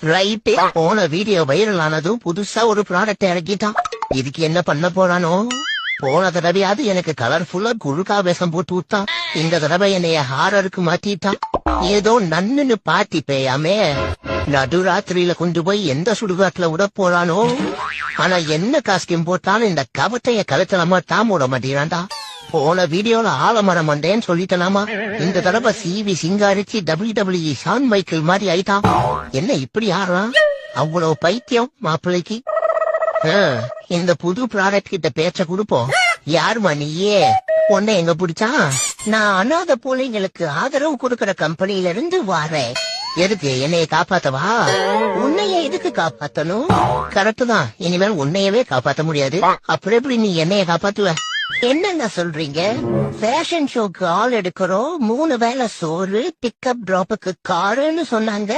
Right, போன video viral ஆனதும் புதுசா ஒரு ப்ராடக்ட் இறக்கிட்டான். இதுக்கு என்ன பண்ண போறானோ? போன தடவையாவது எனக்கு கலர்ஃபுல்லா குழுக்கா வேஷம் போட்டு விட்டான். இந்த தடவை என்னைய ஹாரருக்கு மாத்திட்டான். ஏதோ நன்னுன்னு பாத்தி பேயாமே நடுராத்திரியில கொண்டு போய் எந்த சுடுகாட்டுல விட போறானோ? ஆனா என்ன காஸ்டியூம் போட்டாலும் இந்த கவட்டைய கழுத்தலாமா தாம் விட மாட்டேறான்டா. போன வீடியோல ஆலமரம் வந்தேன்னு சொல்லிட்டனாமா, இந்த தடவை சிவி சிங்காரிச்சு WWE ஷான் மைக்கேல் மாதிரி ஆயிட்டான். என்ன இப்படி ஆடுறான்? அவ்வளவு பைத்தியம் மாப்பிள்ளைக்கு. இந்த புது ப்ராடக்ட் கிட்ட பேச்ச கொடுப்போம். யாருமா நீயே? உன்னை எங்க பிடிச்சா? நான் அனாதை பிள்ளைங்களுக்கு ஆதரவு கொடுக்கற கம்பெனில இருந்து வாரேன். எதுக்கு? என்னைய காப்பாத்தவா? உன்னைய எதுக்கு காப்பாத்தணும்? கரெக்ட் தான், இனிமேல் உன்னையவே காப்பாத்த முடியாது. அப்புறம் எப்படி நீ என்னைய காப்பாத்துவ? என்னங்க சொல்றீங்க? ஃபேஷன் ஷோக்கு ஆள் எடுக்கிறோம், 3 வேளை சோறு, பிக்கப் டிராப்புக்கு காருன்னு சொன்னாங்க.